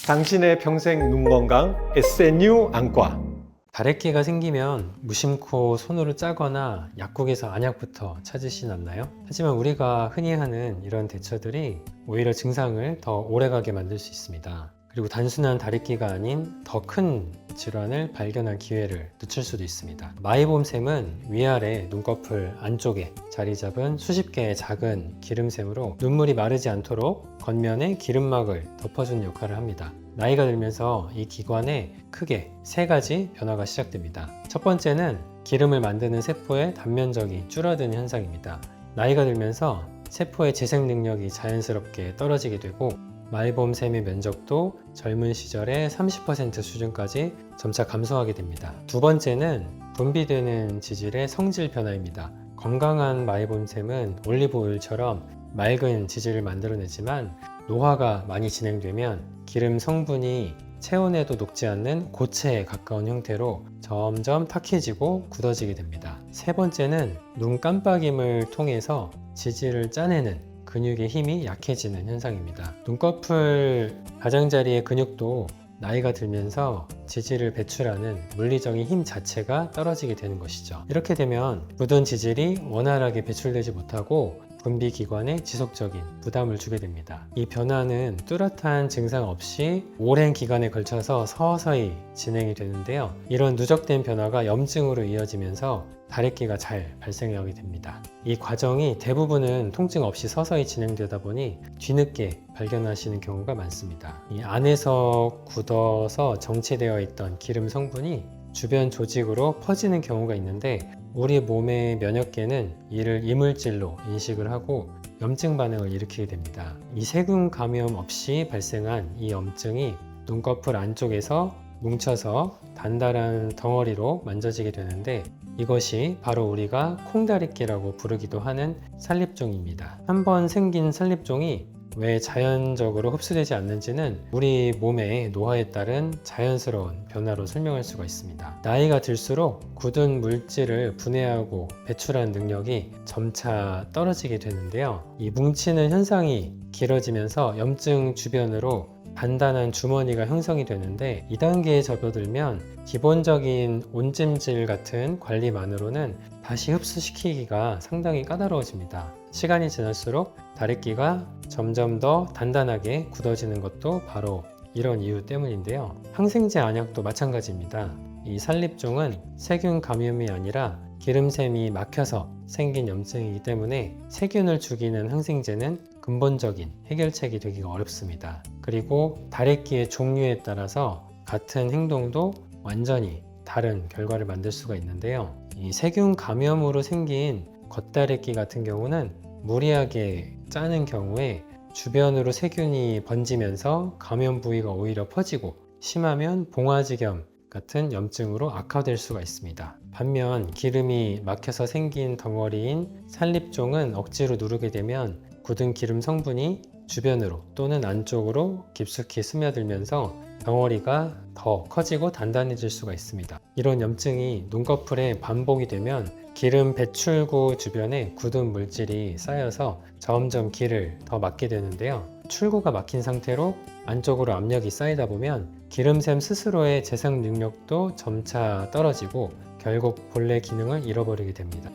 당신의 평생 눈 건강 SNU 안과. 다래끼가 생기면 무심코 손으로 짜거나 약국에서 안약부터 찾으시지 않나요? 하지만 우리가 흔히 하는 이런 대처들이 오히려 증상을 더 오래가게 만들 수 있습니다. 그리고 단순한 다래끼가 아닌 더 큰 질환을 발견할 기회를 늦출 수도 있습니다. 마이봄샘은 위아래 눈꺼풀 안쪽에 자리 잡은 수십 개의 작은 기름샘으로 눈물이 마르지 않도록 겉면에 기름막을 덮어주는 역할을 합니다. 나이가 들면서 이 기관에 크게 세 가지 변화가 시작됩니다. 첫 번째는 기름을 만드는 세포의 단면적이 줄어드는 현상입니다. 나이가 들면서 세포의 재생 능력이 자연스럽게 떨어지게 되고 마이봄샘의 면적도 젊은 시절의 30% 수준까지 점차 감소하게 됩니다. 두 번째는 분비되는 지질의 성질 변화입니다. 건강한 마이봄샘은 올리브오일처럼 맑은 지질을 만들어내지만 노화가 많이 진행되면 기름 성분이 체온에도 녹지 않는 고체에 가까운 형태로 점점 탁해지고 굳어지게 됩니다. 세 번째는 눈 깜빡임을 통해서 지질을 짜내는 근육의 힘이 약해지는 현상입니다. 눈꺼풀 가장자리의 근육도 나이가 들면서 지질을 배출하는 물리적인 힘 자체가 떨어지게 되는 것이죠. 이렇게 되면 굳은 지질이 원활하게 배출되지 못하고 분비기관에 지속적인 부담을 주게 됩니다. 이 변화는 뚜렷한 증상 없이 오랜 기간에 걸쳐서 서서히 진행이 되는데요. 이런 누적된 변화가 염증으로 이어지면서 다래끼가 잘 발생하게 됩니다. 이 과정이 대부분은 통증 없이 서서히 진행되다 보니 뒤늦게 발견하시는 경우가 많습니다. 이 안에서 굳어서 정체되어 있던 기름 성분이 주변 조직으로 퍼지는 경우가 있는데 우리 몸의 면역계는 이를 이물질로 인식을 하고 염증 반응을 일으키게 됩니다. 이 세균 감염 없이 발생한 이 염증이 눈꺼풀 안쪽에서 뭉쳐서 단단한 덩어리로 만져지게 되는데 이것이 바로 우리가 콩다래끼라고 부르기도 하는 산립종입니다. 한번 생긴 산립종이 왜 자연적으로 흡수되지 않는지는 우리 몸의 노화에 따른 자연스러운 변화로 설명할 수가 있습니다. 나이가 들수록 굳은 물질을 분해하고 배출하는 능력이 점차 떨어지게 되는데요. 이 뭉치는 현상이 길어지면서 염증 주변으로 단단한 주머니가 형성이 되는데 2단계에 접어들면 기본적인 온찜질 같은 관리만으로는 다시 흡수시키기가 상당히 까다로워집니다. 시간이 지날수록 다래끼가 점점 더 단단하게 굳어지는 것도 바로 이런 이유 때문인데요. 항생제 안약도 마찬가지입니다. 이 산립종은 세균 감염이 아니라 기름샘이 막혀서 생긴 염증이기 때문에 세균을 죽이는 항생제는 근본적인 해결책이 되기가 어렵습니다. 그리고 다래끼의 종류에 따라서 같은 행동도 완전히 다른 결과를 만들 수가 있는데요. 이 세균 감염으로 생긴 겉다래끼 같은 경우는 무리하게 짜는 경우에 주변으로 세균이 번지면서 감염 부위가 오히려 퍼지고 심하면 봉화지겸 같은 염증으로 악화될 수가 있습니다. 반면 기름이 막혀서 생긴 덩어리인 산립종은 억지로 누르게 되면 굳은 기름 성분이 주변으로 또는 안쪽으로 깊숙이 스며들면서 덩어리가 더 커지고 단단해질 수가 있습니다. 이런 염증이 눈꺼풀에 반복이 되면 기름 배출구 주변에 굳은 물질이 쌓여서 점점 길을 더 막게 되는데요. 출구가 막힌 상태로 안쪽으로 압력이 쌓이다 보면 기름샘 스스로의 재생 능력도 점차 떨어지고 결국 본래 기능을 잃어버리게 됩니다.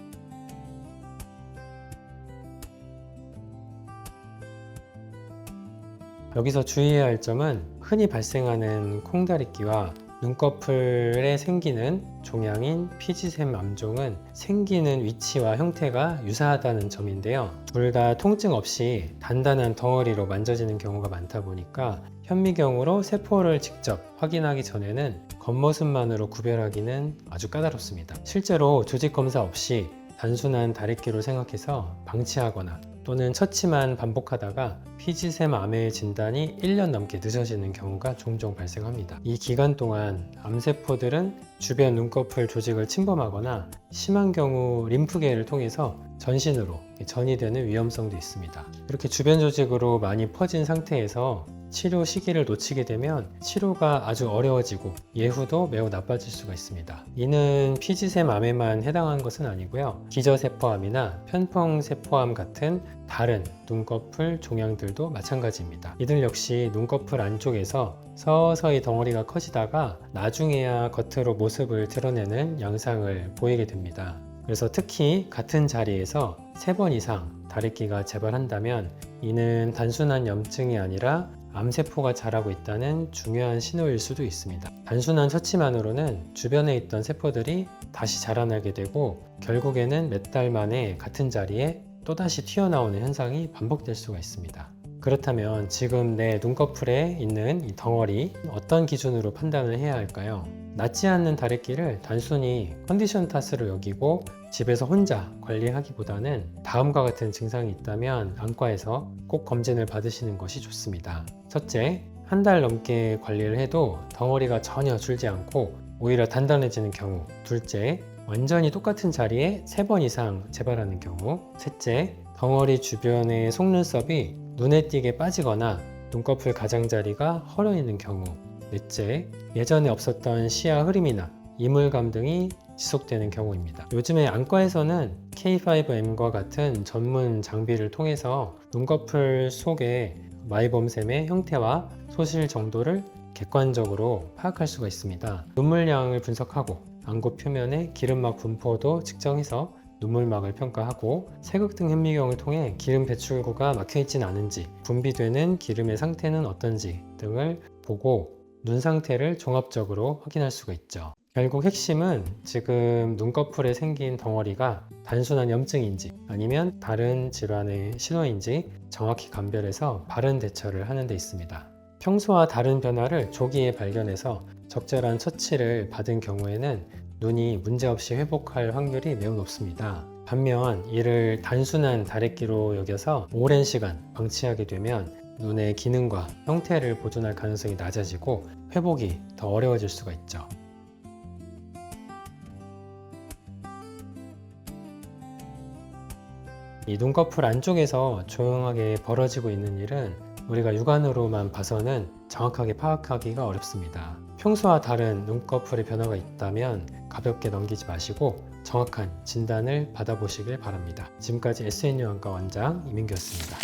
여기서 주의해야 할 점은 흔히 발생하는 콩다래끼와 눈꺼풀에 생기는 종양인 피지샘 암종은 생기는 위치와 형태가 유사하다는 점인데요. 둘 다 통증 없이 단단한 덩어리로 만져지는 경우가 많다 보니까 현미경으로 세포를 직접 확인하기 전에는 겉모습만으로 구별하기는 아주 까다롭습니다. 실제로 조직 검사 없이 단순한 다래끼로 생각해서 방치하거나 또는 처치만 반복하다가 피지샘 암의 진단이 1년 넘게 늦어지는 경우가 종종 발생합니다. 이 기간 동안 암세포들은 주변 눈꺼풀 조직을 침범하거나 심한 경우 림프계를 통해서 전신으로 전이되는 위험성도 있습니다. 이렇게 주변 조직으로 많이 퍼진 상태에서 치료 시기를 놓치게 되면 치료가 아주 어려워지고 예후도 매우 나빠질 수가 있습니다. 이는 피지샘 암에만 해당한 것은 아니고요. 기저세포암이나 편풍세포암 같은 다른 눈꺼풀 종양들도 마찬가지입니다. 이들 역시 눈꺼풀 안쪽에서 서서히 덩어리가 커지다가 나중에야 겉으로 모습을 드러내는 양상을 보이게 됩니다. 그래서 특히 같은 자리에서 3번 이상 다래끼가 재발한다면 이는 단순한 염증이 아니라 암세포가 자라고 있다는 중요한 신호일 수도 있습니다. 단순한 처치만으로는 주변에 있던 세포들이 다시 자라나게 되고 결국에는 몇 달 만에 같은 자리에 또다시 튀어나오는 현상이 반복될 수가 있습니다. 그렇다면 지금 내 눈꺼풀에 있는 이 덩어리 어떤 기준으로 판단을 해야 할까요? 낫지 않는 다래끼를 단순히 컨디션 탓으로 여기고 집에서 혼자 관리하기보다는 다음과 같은 증상이 있다면 안과에서 꼭 검진을 받으시는 것이 좋습니다. 첫째, 한 달 넘게 관리를 해도 덩어리가 전혀 줄지 않고 오히려 단단해지는 경우. 둘째, 완전히 똑같은 자리에 3번 이상 재발하는 경우. 셋째, 덩어리 주변의 속눈썹이 눈에 띄게 빠지거나 눈꺼풀 가장자리가 헐어 있는 경우. 넷째, 예전에 없었던 시야 흐림이나 이물감 등이 지속되는 경우입니다. 요즘에 안과에서는 K5M과 같은 전문 장비를 통해서 눈꺼풀 속의 마이범샘의 형태와 소실 정도를 객관적으로 파악할 수가 있습니다. 눈물량을 분석하고 안구 표면의 기름막 분포도 측정해서 눈물막을 평가하고 세극등 현미경을 통해 기름 배출구가 막혀있진 않은지, 분비되는 기름의 상태는 어떤지 등을 보고 눈 상태를 종합적으로 확인할 수가 있죠. 결국 핵심은 지금 눈꺼풀에 생긴 덩어리가 단순한 염증인지 아니면 다른 질환의 신호인지 정확히 감별해서 바른 대처를 하는 데 있습니다. 평소와 다른 변화를 조기에 발견해서 적절한 처치를 받은 경우에는 눈이 문제없이 회복할 확률이 매우 높습니다. 반면 이를 단순한 다래끼로 여겨서 오랜 시간 방치하게 되면 눈의 기능과 형태를 보존할 가능성이 낮아지고 회복이 더 어려워질 수가 있죠. 이 눈꺼풀 안쪽에서 조용하게 벌어지고 있는 일은 우리가 육안으로만 봐서는 정확하게 파악하기가 어렵습니다. 평소와 다른 눈꺼풀의 변화가 있다면 가볍게 넘기지 마시고 정확한 진단을 받아보시길 바랍니다. 지금까지 SNU 안과 원장 이민규였습니다.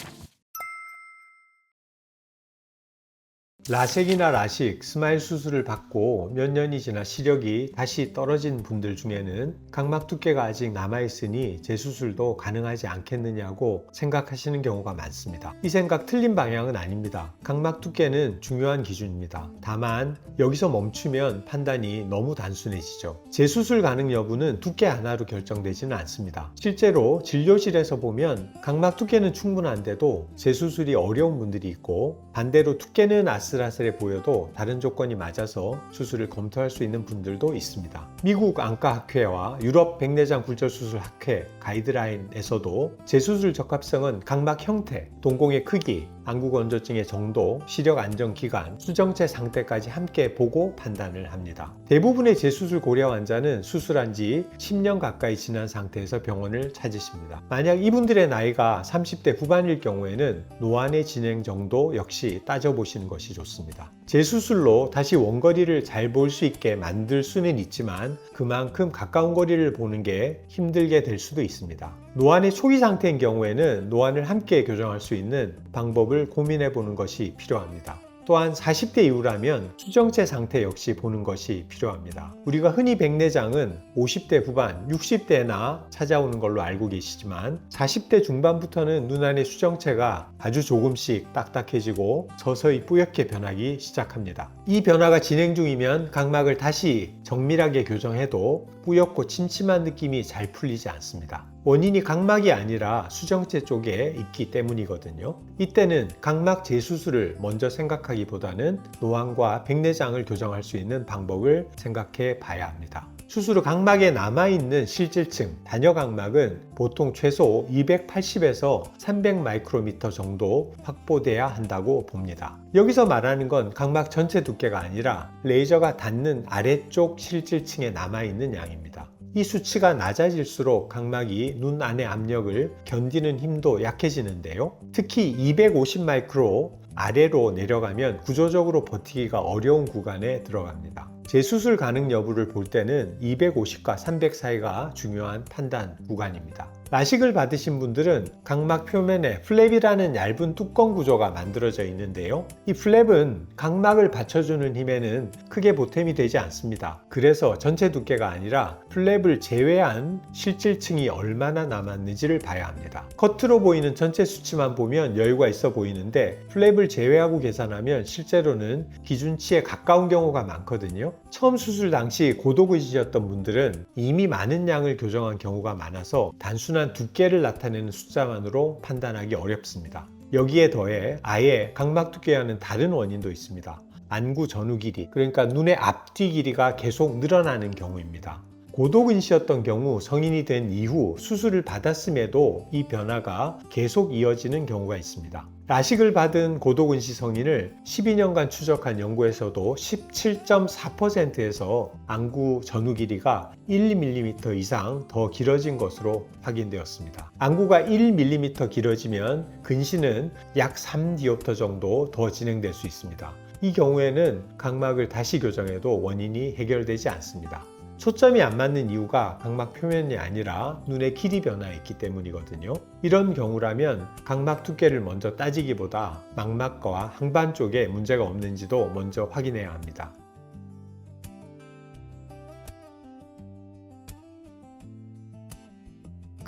라섹이나 라식, 스마일 수술을 받고 몇 년이 지나 시력이 다시 떨어진 분들 중에는 각막 두께가 아직 남아있으니 재수술도 가능하지 않겠느냐고 생각하시는 경우가 많습니다. 이 생각 틀린 방향은 아닙니다. 각막 두께는 중요한 기준입니다. 다만 여기서 멈추면 판단이 너무 단순해지죠. 재수술 가능 여부는 두께 하나로 결정되지는 않습니다. 실제로 진료실에서 보면 각막 두께는 충분한데도 재수술이 어려운 분들이 있고 반대로 두께는 아슬아슬해 보여도 다른 조건이 맞아서 수술을 검토할 수 있는 분들도 있습니다. 미국 안과학회와 유럽 백내장 굴절수술 학회 가이드라인에서도 재수술 적합성은 각막 형태, 동공의 크기, 안구 건조증의 정도, 시력 안정 기간, 수정체 상태까지 함께 보고 판단을 합니다. 대부분의 재수술 고려 환자는 수술한 지 10년 가까이 지난 상태에서 병원을 찾으십니다. 만약 이분들의 나이가 30대 후반일 경우에는 노안의 진행 정도 역시 따져보시는 것이 좋습니다. 재수술로 다시 원거리를 잘 볼 수 있게 만들 수는 있지만 그만큼 가까운 거리를 보는 게 힘들게 될 수도 있습니다. 노안의 초기 상태인 경우에는 노안을 함께 교정할 수 있는 방법을 고민해 보는 것이 필요합니다. 또한 40대 이후라면 수정체 상태 역시 보는 것이 필요합니다. 우리가 흔히 백내장은 50대 후반, 60대나 찾아오는 걸로 알고 계시지만 40대 중반부터는 눈 안의 수정체가 아주 조금씩 딱딱해지고 서서히 뿌옇게 변하기 시작합니다. 이 변화가 진행 중이면 각막을 다시 정밀하게 교정해도 뿌옇고 침침한 느낌이 잘 풀리지 않습니다. 원인이 각막이 아니라 수정체 쪽에 있기 때문이거든요. 이때는 각막 재수술을 먼저 생각하기보다는 노안과 백내장을 교정할 수 있는 방법을 생각해 봐야 합니다. 수술 후 각막에 남아있는 실질층, 단여각막은 보통 최소 280에서 300 마이크로미터 정도 확보돼야 한다고 봅니다. 여기서 말하는 건 각막 전체 두께가 아니라 레이저가 닿는 아래쪽 실질층에 남아있는 양입니다. 이 수치가 낮아질수록 각막이 눈 안의 압력을 견디는 힘도 약해지는데요. 특히 250 마이크로 아래로 내려가면 구조적으로 버티기가 어려운 구간에 들어갑니다. 재수술 가능 여부를 볼 때는 250과 300 사이가 중요한 판단 구간입니다. 라식을 받으신 분들은 각막 표면에 플랩이라는 얇은 뚜껑 구조가 만들어져 있는데요. 이 플랩은 각막을 받쳐주는 힘에는 크게 보탬이 되지 않습니다. 그래서 전체 두께가 아니라 플랩을 제외한 실질층이 얼마나 남았는지를 봐야 합니다. 겉으로 보이는 전체 수치만 보면 여유가 있어 보이는데 플랩을 제외하고 계산하면 실제로는 기준치에 가까운 경우가 많거든요. 처음 수술 당시 고도근시였던 분들은 이미 많은 양을 교정한 경우가 많아서 단순한 두께를 나타내는 숫자만으로 판단하기 어렵습니다. 여기에 더해 아예 각막 두께와는 다른 원인도 있습니다. 안구 전후 길이, 그러니까 눈의 앞뒤 길이가 계속 늘어나는 경우입니다. 고도근시였던 경우 성인이 된 이후 수술을 받았음에도 이 변화가 계속 이어지는 경우가 있습니다. 라식을 받은 고도근시 성인을 12년간 추적한 연구에서도 17.4%에서 안구 전후 길이가 1mm 이상 더 길어진 것으로 확인되었습니다. 안구가 1mm 길어지면 근시는 약 3디옵터 정도 더 진행될 수 있습니다. 이 경우에는 각막을 다시 교정해도 원인이 해결되지 않습니다. 초점이 안 맞는 이유가 각막 표면이 아니라 눈의 길이 변화했기 때문이거든요. 이런 경우라면 각막 두께를 먼저 따지기보다 망막과 항반 쪽에 문제가 없는지도 먼저 확인해야 합니다.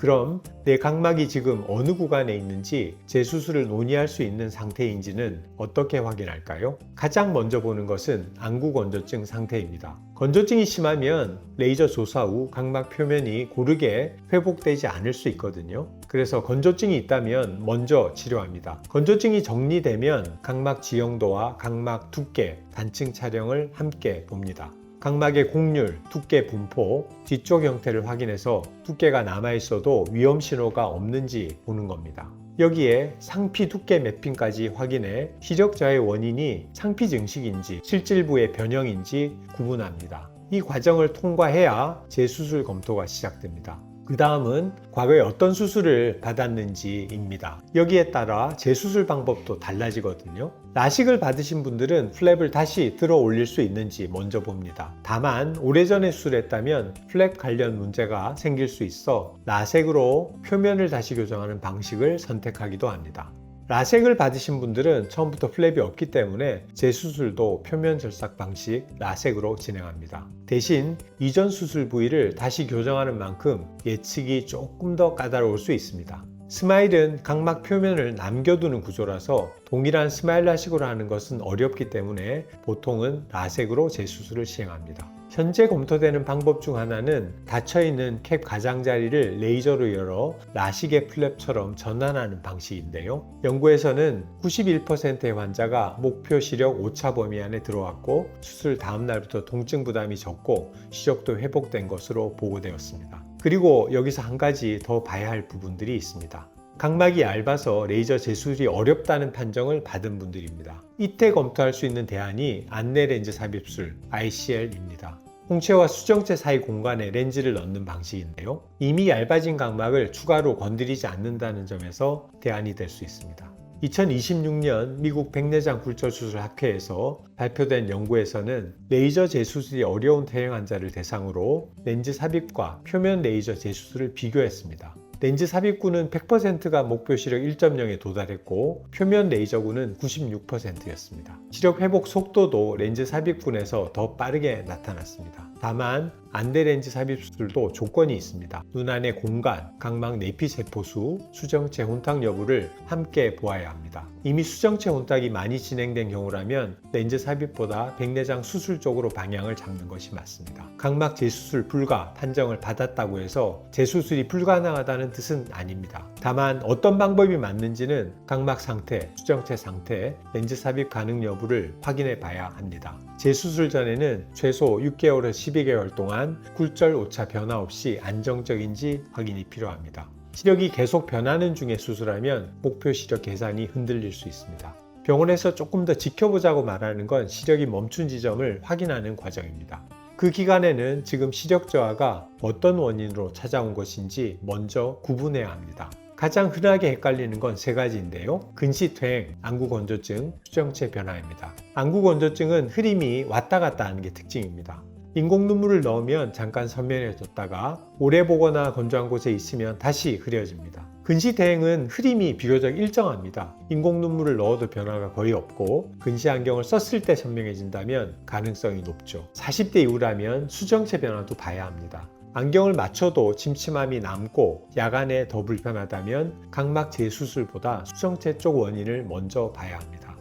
그럼 내 각막이 지금 어느 구간에 있는지 재수술을 논의할 수 있는 상태인지는 어떻게 확인할까요? 가장 먼저 보는 것은 안구 건조증 상태입니다. 건조증이 심하면 레이저 조사 후 각막 표면이 고르게 회복되지 않을 수 있거든요. 그래서 건조증이 있다면 먼저 치료합니다. 건조증이 정리되면 각막 지형도와 각막 두께, 단층 촬영을 함께 봅니다. 각막의 곡률, 두께 분포, 뒤쪽 형태를 확인해서 두께가 남아있어도 위험 신호가 없는지 보는 겁니다. 여기에 상피 두께 매핑까지 확인해 시력저하의 원인이 상피 증식인지 실질부의 변형인지 구분합니다. 이 과정을 통과해야 재수술 검토가 시작됩니다. 그 다음은 과거에 어떤 수술을 받았는지입니다. 여기에 따라 재수술 방법도 달라지거든요. 라식을 받으신 분들은 플랩을 다시 들어 올릴 수 있는지 먼저 봅니다. 다만 오래전에 수술했다면 플랩 관련 문제가 생길 수 있어 라섹으로 표면을 다시 교정하는 방식을 선택하기도 합니다. 라섹을 받으신 분들은 처음부터 플랩이 없기 때문에 재수술도 표면 절삭 방식 라섹으로 진행합니다. 대신 이전 수술 부위를 다시 교정하는 만큼 예측이 조금 더 까다로울 수 있습니다. 스마일은 각막 표면을 남겨두는 구조라서 동일한 스마일 라식으로 하는 것은 어렵기 때문에 보통은 라섹으로 재수술을 시행합니다. 현재 검토되는 방법 중 하나는 닫혀있는 캡 가장자리를 레이저로 열어 라식의 플랩처럼 전환하는 방식인데요. 연구에서는 91%의 환자가 목표 시력 오차 범위 안에 들어왔고 수술 다음 날부터 통증 부담이 적고 시력도 회복된 것으로 보고되었습니다. 그리고 여기서 한 가지 더 봐야 할 부분들이 있습니다. 각막이 얇아서 레이저 재수술이 어렵다는 판정을 받은 분들입니다. 이때 검토할 수 있는 대안이 안내 렌즈 삽입술 ICL입니다. 홍채와 수정체 사이 공간에 렌즈를 넣는 방식인데요. 이미 얇아진 각막을 추가로 건드리지 않는다는 점에서 대안이 될 수 있습니다. 2026년 미국 백내장 굴절수술 학회에서 발표된 연구에서는 레이저 재수술이 어려운 태행 환자를 대상으로 렌즈 삽입과 표면 레이저 재수술을 비교했습니다. 렌즈 삽입군은 100%가 목표 시력 1.0에 도달했고 표면 레이저군은 96%였습니다. 시력 회복 속도도 렌즈 삽입군에서 더 빠르게 나타났습니다. 다만 안대 렌즈 삽입 수술도 조건이 있습니다. 눈 안의 공간, 각막 내피 세포수, 수정체 혼탁 여부를 함께 보아야 합니다. 이미 수정체 혼탁이 많이 진행된 경우라면 렌즈 삽입보다 백내장 수술 쪽으로 방향을 잡는 것이 맞습니다. 각막 재수술 불가 판정을 받았다고 해서 재수술이 불가능하다는 뜻은 아닙니다. 다만 어떤 방법이 맞는지는 각막 상태, 수정체 상태, 렌즈 삽입 가능 여부를 확인해 봐야 합니다. 재수술 전에는 최소 6개월에서 12개월 동안 굴절 오차 변화 없이 안정적인지 확인이 필요합니다. 시력이 계속 변하는 중에 수술하면 목표 시력 계산이 흔들릴 수 있습니다. 병원에서 조금 더 지켜보자고 말하는 건 시력이 멈춘 지점을 확인하는 과정입니다. 그 기간에는 지금 시력 저하가 어떤 원인으로 찾아온 것인지 먼저 구분해야 합니다. 가장 흔하게 헷갈리는 건 세 가지인데요. 근시퇴행, 안구건조증, 수정체 변화입니다. 안구건조증은 흐림이 왔다 갔다 하는 게 특징입니다. 인공 눈물을 넣으면 잠깐 선명해졌다가 오래 보거나 건조한 곳에 있으면 다시 흐려집니다. 근시대행은 흐림이 비교적 일정합니다. 인공 눈물을 넣어도 변화가 거의 없고 근시 안경을 썼을 때 선명해진다면 가능성이 높죠. 40대 이후라면 수정체 변화도 봐야 합니다. 안경을 맞춰도 침침함이 남고 야간에 더 불편하다면 각막 재수술보다 수정체 쪽 원인을 먼저 봐야 합니다.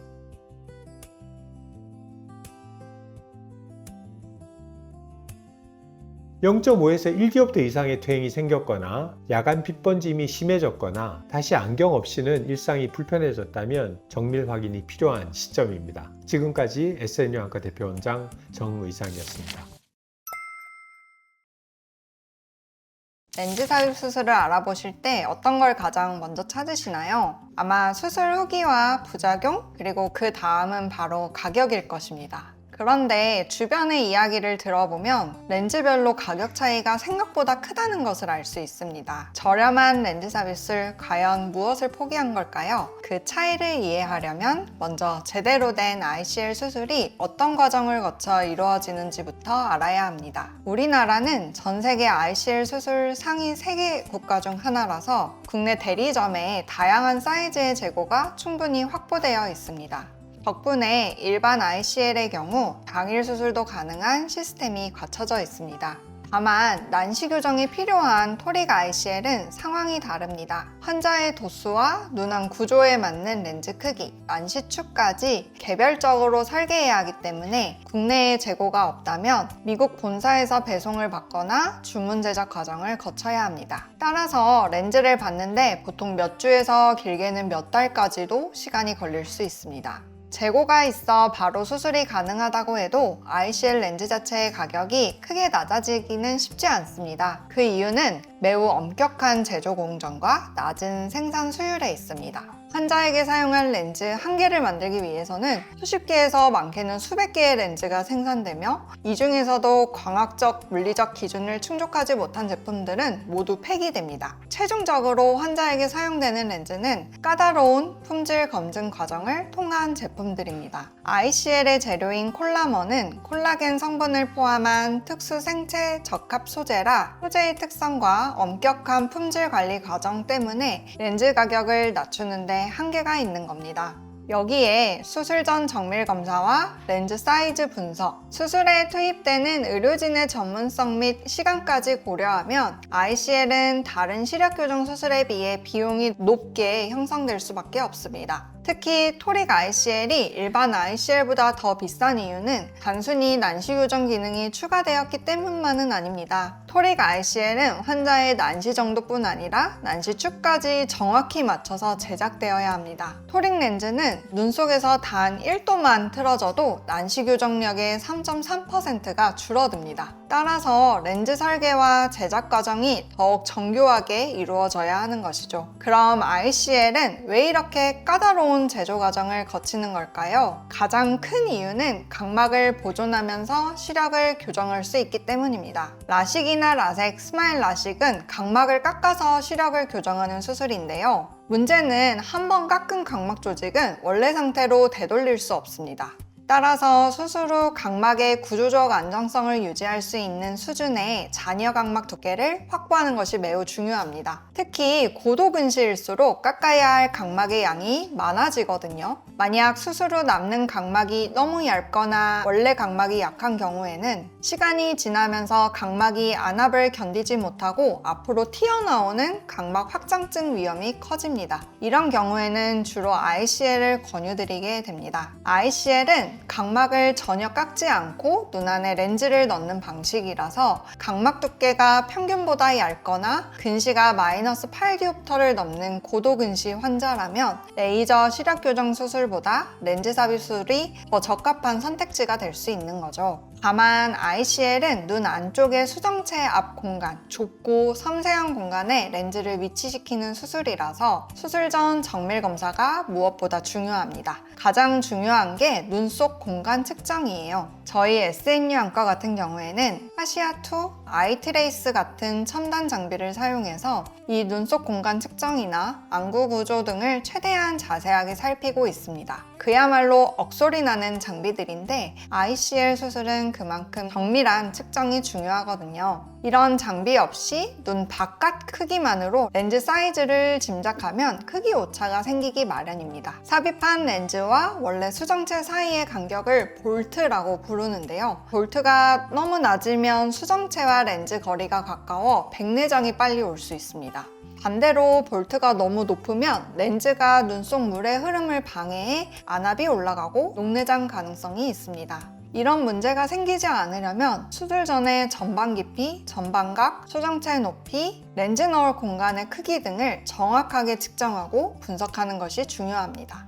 0.5에서 1디옵터 이상의 퇴행이 생겼거나 야간 빛 번짐이 심해졌거나 다시 안경 없이는 일상이 불편해졌다면 정밀 확인이 필요한 시점입니다. 지금까지 SNU안과 대표원장 정의상이었습니다. 렌즈 삽입 수술을 알아보실 때 어떤 걸 가장 먼저 찾으시나요? 아마 수술 후기와 부작용, 그리고 그 다음은 바로 가격일 것입니다. 그런데 주변의 이야기를 들어보면 렌즈별로 가격 차이가 생각보다 크다는 것을 알 수 있습니다. 저렴한 렌즈 삽입술 과연 무엇을 포기한 걸까요? 그 차이를 이해하려면 먼저 제대로 된 ICL 수술이 어떤 과정을 거쳐 이루어지는지부터 알아야 합니다. 우리나라는 전 세계 ICL 수술 상위 3개 국가 중 하나라서 국내 대리점에 다양한 사이즈의 재고가 충분히 확보되어 있습니다. 덕분에 일반 ICL의 경우 당일 수술도 가능한 시스템이 갖춰져 있습니다. 다만 난시 교정이 필요한 토릭 ICL은 상황이 다릅니다. 환자의 도수와 눈안 구조에 맞는 렌즈 크기, 난시축까지 개별적으로 설계해야 하기 때문에 국내에 재고가 없다면 미국 본사에서 배송을 받거나 주문 제작 과정을 거쳐야 합니다. 따라서 렌즈를 받는데 보통 몇 주에서 길게는 몇 달까지도 시간이 걸릴 수 있습니다. 재고가 있어 바로 수술이 가능하다고 해도 ICL 렌즈 자체의 가격이 크게 낮아지기는 쉽지 않습니다. 그 이유는 매우 엄격한 제조 공정과 낮은 생산 수율에 있습니다. 환자에게 사용할 렌즈 한 개를 만들기 위해서는 수십 개에서 많게는 수백 개의 렌즈가 생산되며 이 중에서도 광학적, 물리적 기준을 충족하지 못한 제품들은 모두 폐기됩니다. 최종적으로 환자에게 사용되는 렌즈는 까다로운 품질 검증 과정을 통한 제품들입니다. ICL의 재료인 콜라먼은 콜라겐 성분을 포함한 특수 생체 적합 소재라 소재의 특성과 엄격한 품질 관리 과정 때문에 렌즈 가격을 낮추는데 한계가 있는 겁니다. 여기에 수술 전 정밀 검사와 렌즈 사이즈 분석, 수술에 투입되는 의료진의 전문성 및 시간까지 고려하면 ICL은 다른 시력 교정 수술에 비해 비용이 높게 형성될 수밖에 없습니다. 특히 토릭 ICL이 일반 ICL보다 더 비싼 이유는 단순히 난시 교정 기능이 추가되었기 때문만은 아닙니다. 토릭 ICL은 환자의 난시 정도뿐 아니라 난시축까지 정확히 맞춰서 제작되어야 합니다. 토릭 렌즈는 눈 속에서 단 1도만 틀어져도 난시 교정력의 3.3%가 줄어듭니다. 따라서 렌즈 설계와 제작 과정이 더욱 정교하게 이루어져야 하는 것이죠. 그럼 ICL은 왜 이렇게 까다로운 제조 과정을 거치는 걸까요? 가장 큰 이유는 각막을 보존하면서 시력을 교정할 수 있기 때문입니다. 라식이나 라섹, 스마일 라식은 각막을 깎아서 시력을 교정하는 수술인데요. 문제는 한번 깎은 각막 조직은 원래 상태로 되돌릴 수 없습니다. 따라서 수술 후 각막의 구조적 안정성을 유지할 수 있는 수준의 잔여 각막 두께를 확보하는 것이 매우 중요합니다. 특히 고도 근시일수록 깎아야 할 각막의 양이 많아지거든요. 만약 수술 후 남는 각막이 너무 얇거나 원래 각막이 약한 경우에는 시간이 지나면서 각막이 안압을 견디지 못하고 앞으로 튀어나오는 각막 확장증 위험이 커집니다. 이런 경우에는 주로 ICL을 권유드리게 됩니다. ICL은 각막을 전혀 깎지 않고 눈 안에 렌즈를 넣는 방식이라서 각막 두께가 평균보다 얇거나 근시가 마이너스 8디옵터를 넘는 고도 근시 환자라면 레이저 시력 교정 수술보다 렌즈 삽입 수술이 더 적합한 선택지가 될 수 있는 거죠. 다만 ICL은 눈 안쪽의 수정체 앞 공간, 좁고 섬세한 공간에 렌즈를 위치시키는 수술이라서 수술 전 정밀 검사가 무엇보다 중요합니다. 가장 중요한 게 눈 속 공간 측정이에요. 저희 SNU 안과 같은 경우에는 파시아2, 아이트레이스 같은 첨단 장비를 사용해서 이 눈 속 공간 측정이나 안구 구조 등을 최대한 자세하게 살피고 있습니다. 그야말로 억소리 나는 장비들인데 ICL 수술은 그만큼 정밀한 측정이 중요하거든요. 이런 장비 없이 눈 바깥 크기만으로 렌즈 사이즈를 짐작하면 크기 오차가 생기기 마련입니다. 삽입한 렌즈와 원래 수정체 사이의 간격을 볼트라고 부르는데요. 볼트가 너무 낮으면 수정체와 렌즈 거리가 가까워 백내장이 빨리 올 수 있습니다. 반대로 볼트가 너무 높으면 렌즈가 눈 속 물의 흐름을 방해해 안압이 올라가고 녹내장 가능성이 있습니다. 이런 문제가 생기지 않으려면 수술 전에 전방 깊이, 전방각, 수정체 높이, 렌즈 넣을 공간의 크기 등을 정확하게 측정하고 분석하는 것이 중요합니다.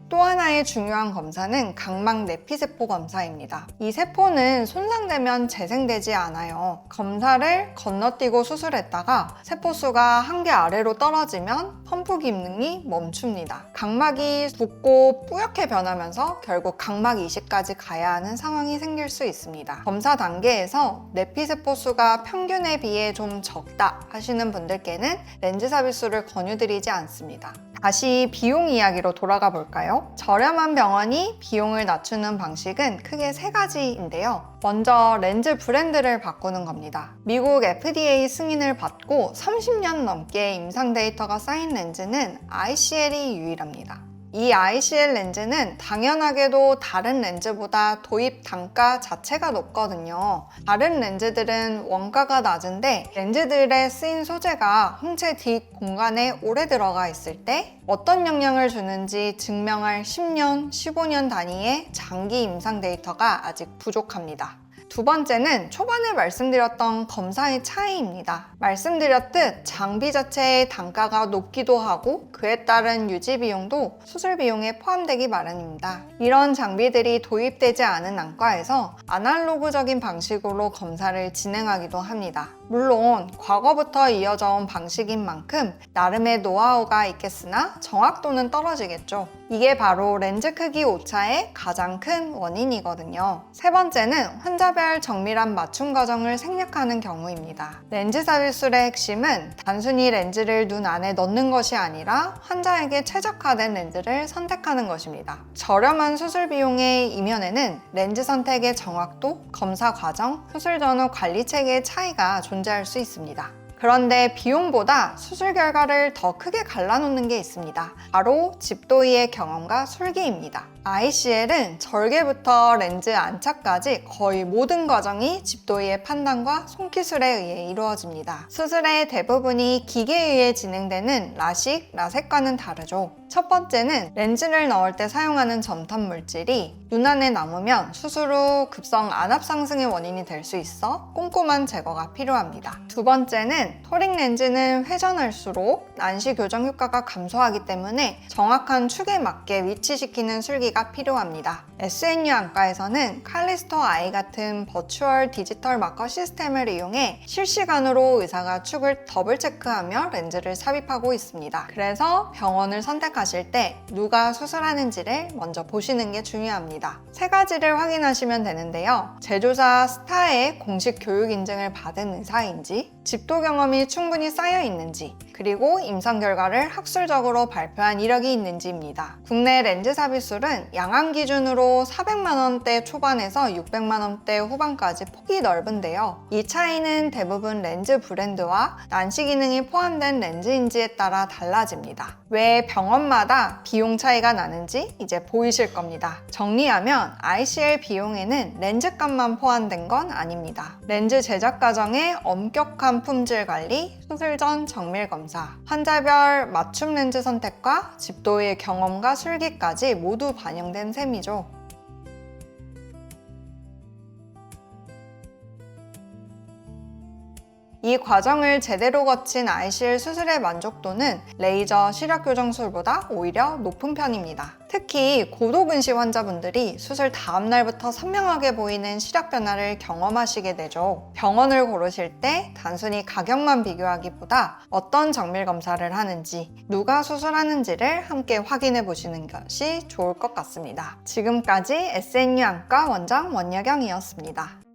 또 하나의 중요한 검사는 각막 내피세포 검사입니다. 이 세포는 손상되면 재생되지 않아요. 검사를 건너뛰고 수술했다가 세포수가 한계 아래로 떨어지면 펌프 기능이 멈춥니다. 각막이 붓고 뿌옇게 변하면서 결국 각막 이식까지 가야 하는 상황이 생길 수 있습니다. 검사 단계에서 내피세포 수가 평균에 비해 좀 적다 하시는 분들께는 렌즈 삽입술을 권유드리지 않습니다. 다시 비용 이야기로 돌아가 볼까요? 저렴한 병원이 비용을 낮추는 방식은 크게 세 가지인데요. 먼저 렌즈 브랜드를 바꾸는 겁니다. 미국 FDA 승인을 받고 30년 넘게 임상 데이터가 쌓인 렌즈는 ICL이 유일합니다. 이 ICL 렌즈는 당연하게도 다른 렌즈보다 도입 단가 자체가 높거든요. 다른 렌즈들은 원가가 낮은데 렌즈들의 쓰인 소재가 홍채 뒷 공간에 오래 들어가 있을 때 어떤 영향을 주는지 증명할 10년, 15년 단위의 장기 임상 데이터가 아직 부족합니다. 두 번째는 초반에 말씀드렸던 검사의 차이입니다. 말씀드렸듯 장비 자체의 단가가 높기도 하고 그에 따른 유지 비용도 수술 비용에 포함되기 마련입니다. 이런 장비들이 도입되지 않은 안과에서 아날로그적인 방식으로 검사를 진행하기도 합니다. 물론 과거부터 이어져 온 방식인 만큼 나름의 노하우가 있겠으나 정확도는 떨어지겠죠. 이게 바로 렌즈 크기 오차의 가장 큰 원인이거든요. 세 번째는 환자별 정밀한 맞춤 과정을 생략하는 경우입니다. 렌즈 삽입술의 핵심은 단순히 렌즈를 눈 안에 넣는 것이 아니라 환자에게 최적화된 렌즈를 선택하는 것입니다. 저렴한 수술 비용의 이면에는 렌즈 선택의 정확도, 검사 과정, 수술 전후 관리 체계의 차이가 존재할 수 있습니다. 그런데 비용보다 수술 결과를 더 크게 갈라놓는 게 있습니다. 바로 집도의의 경험과 술기입니다. ICL은 절개부터 렌즈 안착까지 거의 모든 과정이 집도의의 판단과 손기술에 의해 이루어집니다. 수술의 대부분이 기계에 의해 진행되는 라식, 라섹과는 다르죠. 첫 번째는 렌즈를 넣을 때 사용하는 점탑 물질이 눈 안에 남으면 수술 후 급성 안압 상승의 원인이 될 수 있어 꼼꼼한 제거가 필요합니다. 두 번째는 토릭 렌즈는 회전할수록 난시 교정 효과가 감소하기 때문에 정확한 축에 맞게 위치시키는 술기가 필요합니다. SNU 안과에서는 칼리스토 I 같은 버추얼 디지털 마커 시스템을 이용해 실시간으로 의사가 축을 더블 체크하며 렌즈를 삽입하고 있습니다. 그래서 병원을 선택하실 때 누가 수술하는지를 먼저 보시는 게 중요합니다. 세 가지를 확인하시면 되는데요. 제조사 스타의 공식 교육 인증을 받은 의사인지, 집도 경험이 충분히 쌓여 있는지, 그리고 임상 결과를 학술적으로 발표한 이력이 있는지입니다. 국내 렌즈 삽입술은 양암 기준으로 400만 원대 초반에서 600만 원대 후반까지 폭이 넓은데요. 이 차이는 대부분 렌즈 브랜드와 난시 기능이 포함된 렌즈인지에 따라 달라집니다. 왜 병원마다 비용 차이가 나는지 이제 보이실 겁니다. 정리하면 ICL 비용에는 렌즈 값만 포함된 건 아닙니다. 렌즈 제작 과정의 엄격한 품질 관리, 수술 전 정밀 검사, 환자별 맞춤 렌즈 선택과 집도의 경험과 술기까지 모두 반영된 셈이죠. 이 과정을 제대로 거친 ICL 수술의 만족도는 레이저 시력 교정술보다 오히려 높은 편입니다. 특히 고도근시 환자분들이 수술 다음 날부터 선명하게 보이는 시력 변화를 경험하시게 되죠. 병원을 고르실 때 단순히 가격만 비교하기보다 어떤 정밀 검사를 하는지, 누가 수술하는지를 함께 확인해 보시는 것이 좋을 것 같습니다. 지금까지 SNU 안과 원장 원여경이었습니다.